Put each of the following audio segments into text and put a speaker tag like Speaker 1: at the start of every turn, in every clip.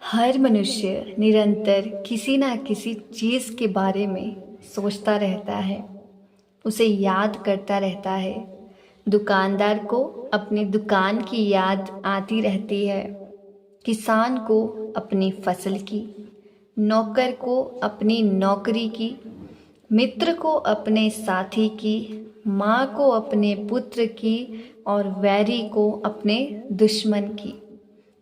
Speaker 1: हर मनुष्य निरंतर किसी ना किसी चीज़ के बारे में सोचता रहता है, उसे याद करता रहता है। दुकानदार को अपनी दुकान की याद आती रहती है, किसान को अपनी फसल की, नौकर को अपनी नौकरी की, मित्र को अपने साथी की, माँ को अपने पुत्र की और वैरी को अपने दुश्मन की।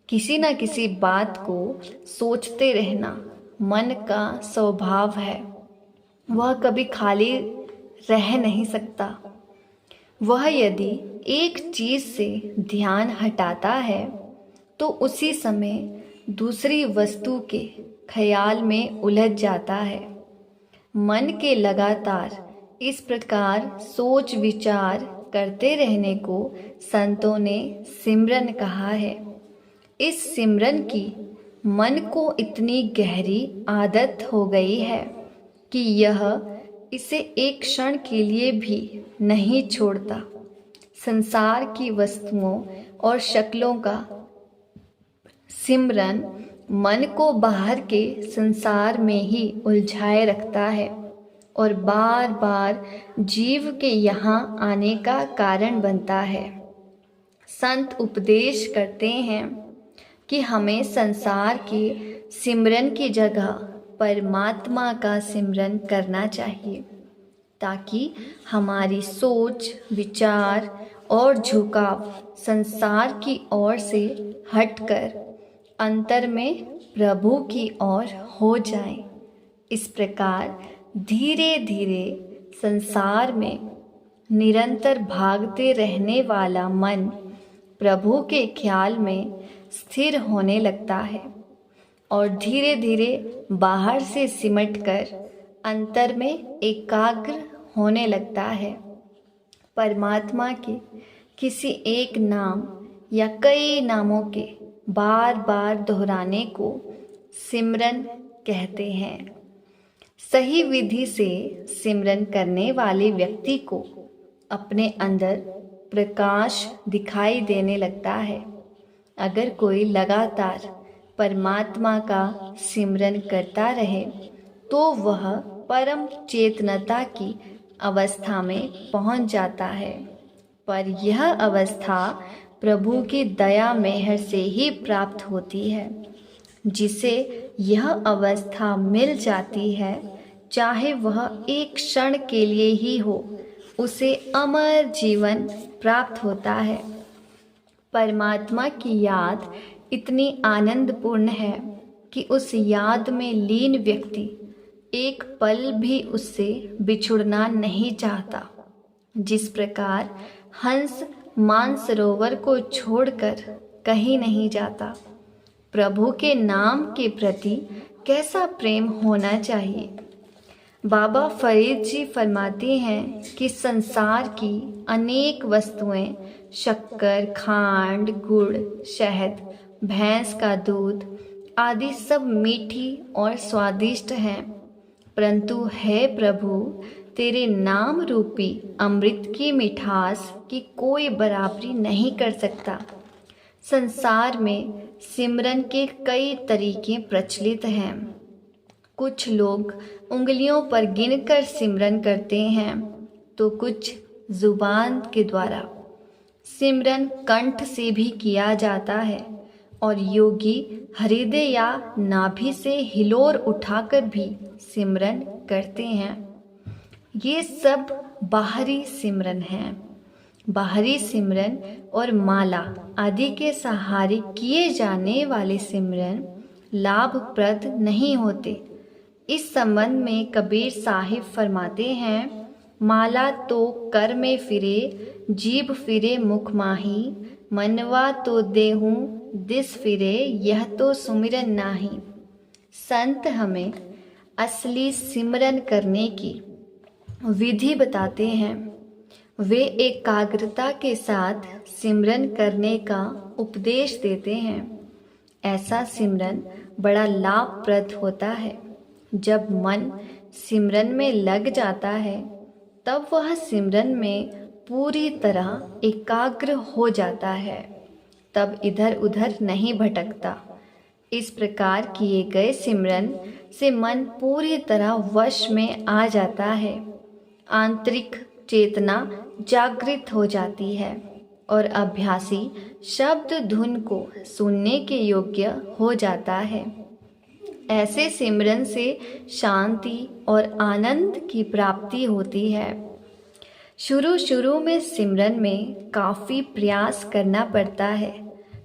Speaker 1: किसी न किसी बात को सोचते रहना मन का स्वभाव है। वह कभी खाली रह नहीं सकता। वह यदि एक चीज़ से ध्यान हटाता है तो उसी समय दूसरी वस्तु के ख्याल में उलझ जाता है। मन के लगातार इस प्रकार सोच विचार करते रहने को संतों ने सिमरन कहा है। इस सिमरन की मन को इतनी गहरी आदत हो गई है कि यह इसे एक क्षण के लिए भी नहीं छोड़ता। संसार की वस्तुओं और शक्लों का सिमरन मन को बाहर के संसार में ही उलझाए रखता है और बार बार जीव के यहाँ आने का कारण बनता है। संत उपदेश करते हैं कि हमें संसार के सिमरन की जगह परमात्मा का सिमरन करना चाहिए, ताकि हमारी सोच विचार और झुकाव संसार की ओर से हटकर अंतर में प्रभु की ओर हो जाए। इस प्रकार धीरे धीरे संसार में निरंतर भागते रहने वाला मन प्रभु के ख्याल में स्थिर होने लगता है और धीरे धीरे बाहर से सिमटकर अंतर में एकाग्र होने लगता है। परमात्मा के किसी एक नाम या कई नामों के बार बार दोहराने को सिमरन कहते हैं। सही विधि से सिमरन करने वाले व्यक्ति को अपने अंदर प्रकाश दिखाई देने लगता है। अगर कोई लगातार परमात्मा का सिमरन करता रहे तो वह परम चेतनता की अवस्था में पहुंच जाता है। पर यह अवस्था प्रभु की दया मेहर से ही प्राप्त होती है। जिसे यह अवस्था मिल जाती है, चाहे वह एक क्षण के लिए ही हो, उसे अमर जीवन प्राप्त होता है। परमात्मा की याद इतनी आनंदपूर्ण है कि उस याद में लीन व्यक्ति एक पल भी उससे बिछुड़ना नहीं चाहता। जिस प्रकार हंस मानसरोवर को छोड़कर कहीं नहीं जाता, प्रभु के नाम के प्रति कैसा प्रेम होना चाहिए। बाबा फरीद जी फरमाते हैं कि संसार की अनेक वस्तुएं शक्कर, खांड, गुड़, शहद, भैंस का दूध आदि सब मीठी और स्वादिष्ट हैं, परंतु हे प्रभु, तेरे नाम रूपी अमृत की मिठास की कोई बराबरी नहीं कर सकता। संसार में सिमरन के कई तरीके प्रचलित हैं। कुछ लोग उंगलियों पर गिनकर सिमरन करते हैं तो कुछ जुबान के द्वारा। सिमरन कंठ से भी किया जाता है और योगी हृदय या नाभि से हिलोर उठाकर भी सिमरन करते हैं। ये सब बाहरी सिमरन हैं। बाहरी सिमरन और माला आदि के सहारे किए जाने वाले सिमरन लाभप्रद नहीं होते। इस संबंध में कबीर साहिब फरमाते हैं, माला तो कर में फिरे, जीभ फिरे मुख माही, मनवा तो देहूँ दिस फिरे, यह तो सुमिरन नाही। संत हमें असली सिमरन करने की विधि बताते हैं। वे एकाग्रता के साथ सिमरन करने का उपदेश देते हैं। ऐसा सिमरन बड़ा लाभप्रद होता है। जब मन सिमरन में लग जाता है तब वह सिमरन में पूरी तरह एकाग्र हो जाता है। तब इधर उधर नहीं भटकता। इस प्रकार किए गए सिमरन से मन पूरी तरह वश में आ जाता है। आंतरिक चेतना जागृत हो जाती है और अभ्यासी शब्द धुन को सुनने के योग्य हो जाता है। ऐसे सिमरन से शांति और आनंद की प्राप्ति होती है। शुरू में सिमरन में काफ़ी प्रयास करना पड़ता है,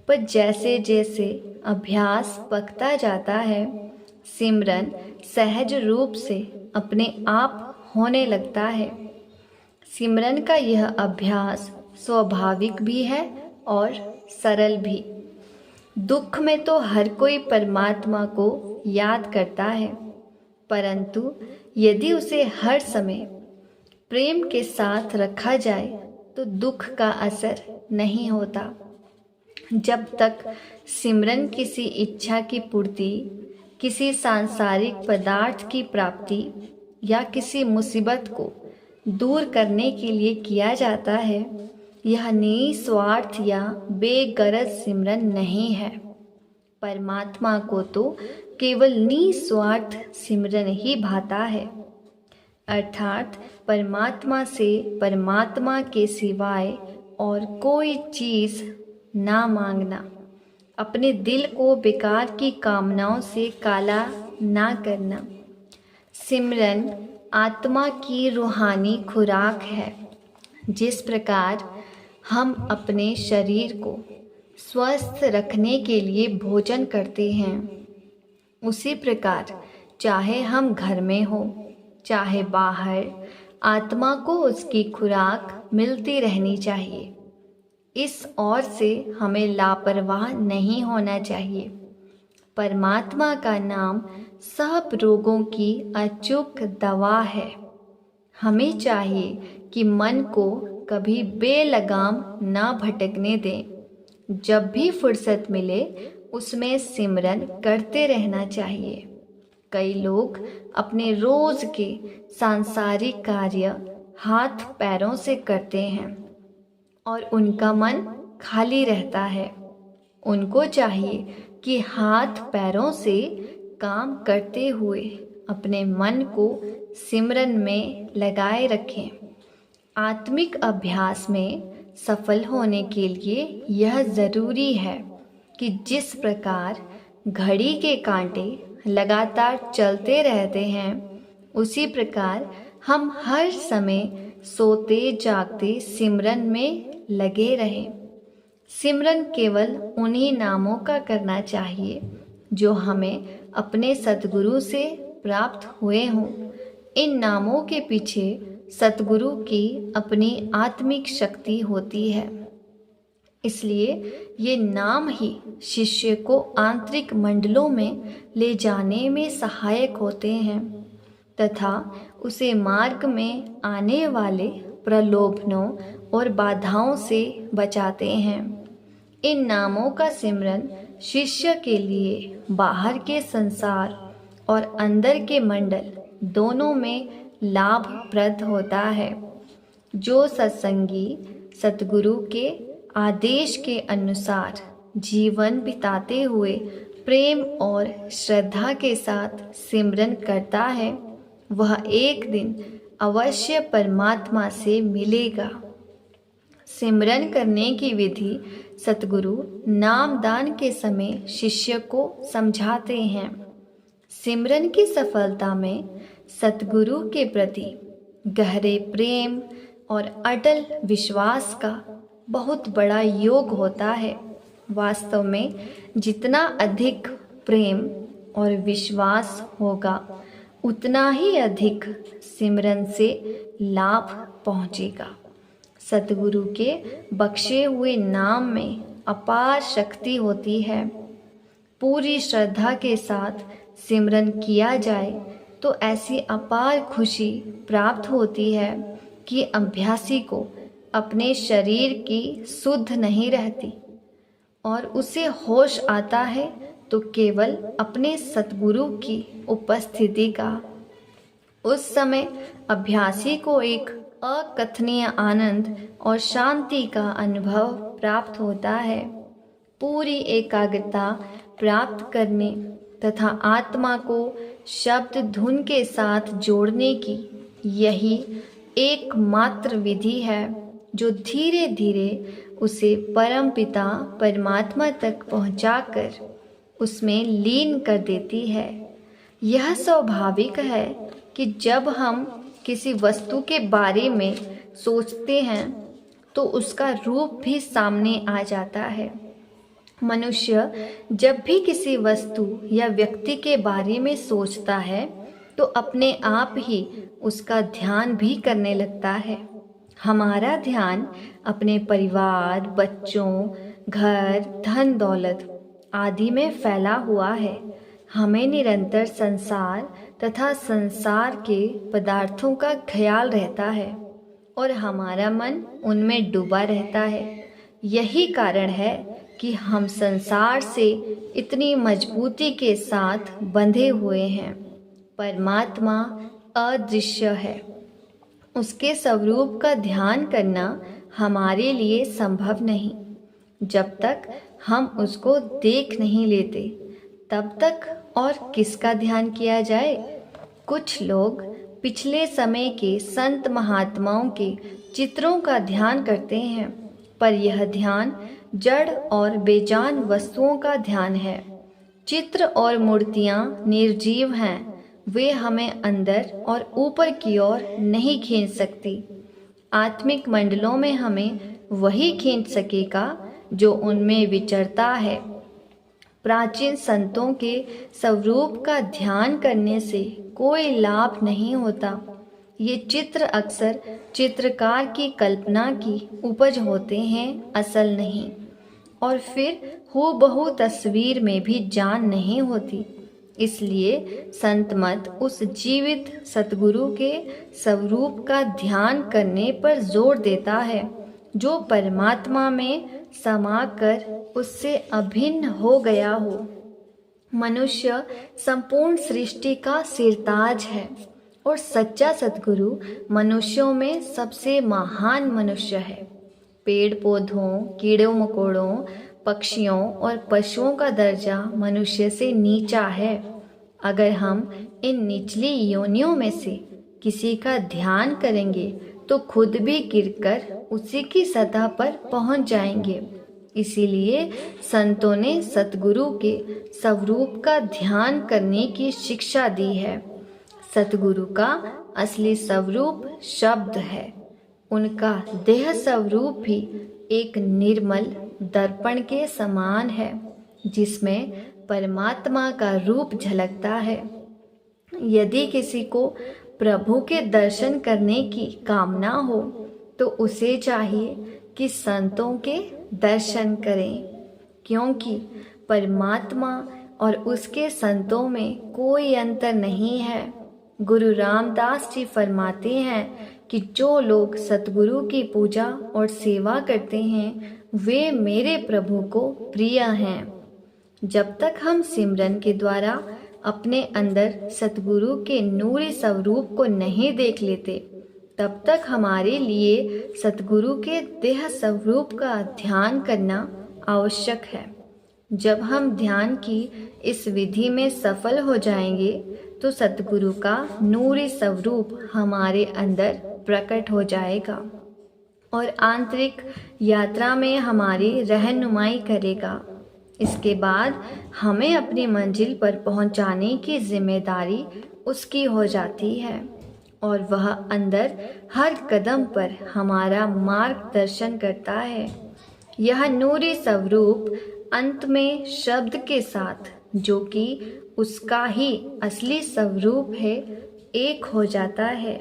Speaker 1: पर जैसे जैसे अभ्यास पकता जाता है, सिमरन सहज रूप से अपने आप होने लगता है। सिमरन का यह अभ्यास स्वाभाविक भी है और सरल भी। दुख में तो हर कोई परमात्मा को याद करता है, परंतु यदि उसे हर समय प्रेम के साथ रखा जाए तो दुख का असर नहीं होता। जब तक सिमरन किसी इच्छा की पूर्ति, किसी सांसारिक पदार्थ की प्राप्ति या किसी मुसीबत को दूर करने के लिए किया जाता है, यह निस्वार्थ या बेगरज सिमरन नहीं है। परमात्मा को तो केवल निस्वार्थ सिमरन ही भाता है, अर्थात परमात्मा से परमात्मा के सिवाय और कोई चीज़ ना मांगना, अपने दिल को बेकार की कामनाओं से काला ना करना। सिमरन आत्मा की रूहानी खुराक है। जिस प्रकार हम अपने शरीर को स्वस्थ रखने के लिए भोजन करते हैं, उसी प्रकार चाहे हम घर में हो चाहे बाहर, आत्मा को उसकी खुराक मिलती रहनी चाहिए। इस ओर से हमें लापरवाह नहीं होना चाहिए। परमात्मा का नाम सब रोगों की अचूक दवा है। हमें चाहिए कि मन को कभी बेलगाम ना भटकने दें। जब भी फुर्सत मिले उसमें सिमरन करते रहना चाहिए। कई लोग अपने रोज के सांसारिक कार्य हाथ पैरों से करते हैं और उनका मन खाली रहता है। उनको चाहिए कि हाथ पैरों से काम करते हुए अपने मन को सिमरन में लगाए रखें। आत्मिक अभ्यास में सफल होने के लिए यह ज़रूरी है कि जिस प्रकार घड़ी के कांटे लगातार चलते रहते हैं, उसी प्रकार हम हर समय सोते जागते सिमरन में लगे रहें। सिमरन केवल उन्हीं नामों का करना चाहिए जो हमें अपने सतगुरु से प्राप्त हुए हों। इन नामों के पीछे सतगुरु की अपनी आत्मिक शक्ति होती है, इसलिए ये नाम ही शिष्य को आंतरिक मंडलों में ले जाने में सहायक होते हैं तथा उसे मार्ग में आने वाले प्रलोभनों और बाधाओं से बचाते हैं। इन नामों का सिमरन शिष्य के लिए बाहर के संसार और अंदर के मंडल दोनों में लाभप्रद होता है। जो सत्संगी सतगुरु के आदेश के अनुसार जीवन बिताते हुए प्रेम और श्रद्धा के साथ सिमरन करता है, वह एक दिन अवश्य परमात्मा से मिलेगा। सिमरन करने की विधि सतगुरु नामदान के समय शिष्य को समझाते हैं। सिमरन की सफलता में सतगुरु के प्रति गहरे प्रेम और अटल विश्वास का बहुत बड़ा योग होता है। वास्तव में जितना अधिक प्रेम और विश्वास होगा, उतना ही अधिक सिमरन से लाभ पहुँचेगा। सतगुरु के बख्शे हुए नाम में अपार शक्ति होती है। पूरी श्रद्धा के साथ सिमरन किया जाए तो ऐसी अपार खुशी प्राप्त होती है कि अभ्यासी को अपने शरीर की सुध नहीं रहती और उसे होश आता है तो केवल अपने सतगुरु की उपस्थिति का। उस समय अभ्यासी को एक अकथनीय आनंद और शांति का अनुभव प्राप्त होता है। पूरी एकाग्रता प्राप्त करने तथा आत्मा को शब्द धुन के साथ जोड़ने की यही एकमात्र विधि है जो धीरे धीरे उसे परमपिता परमात्मा तक पहुंचाकर उसमें लीन कर देती है। यह स्वाभाविक है कि जब हम किसी वस्तु के बारे में सोचते हैं तो उसका रूप भी सामने आ जाता है। मनुष्य जब भी किसी वस्तु या व्यक्ति के बारे में सोचता है तो अपने आप ही उसका ध्यान भी करने लगता है। हमारा ध्यान अपने परिवार, बच्चों, घर, धन दौलत आदि में फैला हुआ है। हमें निरंतर संसार तथा संसार के पदार्थों का ख्याल रहता है और हमारा मन उनमें डूबा रहता है। यही कारण है कि हम संसार से इतनी मजबूती के साथ बंधे हुए हैं। परमात्मा अदृश्य है। उसके स्वरूप का ध्यान करना हमारे लिए संभव नहीं। जब तक हम उसको देख नहीं लेते तब तक और किसका ध्यान किया जाए। कुछ लोग पिछले समय के संत महात्माओं के चित्रों का ध्यान करते हैं, पर यह ध्यान जड़ और बेजान वस्तुओं का ध्यान है। चित्र और मूर्तियाँ निर्जीव हैं, वे हमें अंदर और ऊपर की ओर नहीं खींच सकती। आत्मिक मंडलों में हमें वही खींच सकेगा जो उनमें विचरता है। प्राचीन संतों के स्वरूप का ध्यान करने से कोई लाभ नहीं होता। ये चित्र अक्सर चित्रकार की कल्पना की उपज होते हैं, असल नहीं। और फिर हूबहू तस्वीर में भी जान नहीं होती। इसलिए संत मत उस जीवित सतगुरु के स्वरूप का ध्यान करने पर जोर देता है जो परमात्मा में समाकर उससे अभिन्न हो गया हो। मनुष्य संपूर्ण सृष्टि का सिरताज है और सच्चा सतगुरु मनुष्यों में सबसे महान मनुष्य है। पेड़ पौधों, कीड़ों मकोड़ों, पक्षियों और पशुओं का दर्जा मनुष्य से नीचा है। अगर हम इन निचली योनियों में से किसी का ध्यान करेंगे तो खुद भी गिरकर उसी की सतह पर पहुंच जाएंगे। इसीलिए संतों ने सतगुरु के स्वरूप का ध्यान करने की शिक्षा दी है। सतगुरु का असली स्वरूप शब्द है। उनका देह स्वरूप भी एक निर्मल दर्पण के समान है जिसमें परमात्मा का रूप झलकता है। यदि किसी को प्रभु के दर्शन करने की कामना हो तो उसे चाहिए कि संतों के दर्शन करें, क्योंकि परमात्मा और उसके संतों में कोई अंतर नहीं है। गुरु रामदास जी फरमाते हैं कि जो लोग सतगुरु की पूजा और सेवा करते हैं वे मेरे प्रभु को प्रिय हैं। जब तक हम सिमरन के द्वारा अपने अंदर सतगुरु के नूरी स्वरूप को नहीं देख लेते तब तक हमारे लिए सतगुरु के देह स्वरूप का ध्यान करना आवश्यक है। जब हम ध्यान की इस विधि में सफल हो जाएंगे तो सतगुरु का नूरी स्वरूप हमारे अंदर प्रकट हो जाएगा और आंतरिक यात्रा में हमारी रहनुमाई करेगा। इसके बाद हमें अपनी मंजिल पर पहुंचाने की जिम्मेदारी उसकी हो जाती है और वह अंदर हर कदम पर हमारा मार्गदर्शन करता है। यह नूरी स्वरूप अंत में शब्द के साथ, जो कि उसका ही असली स्वरूप है, एक हो जाता है।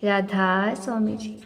Speaker 1: राधा स्वामी जी।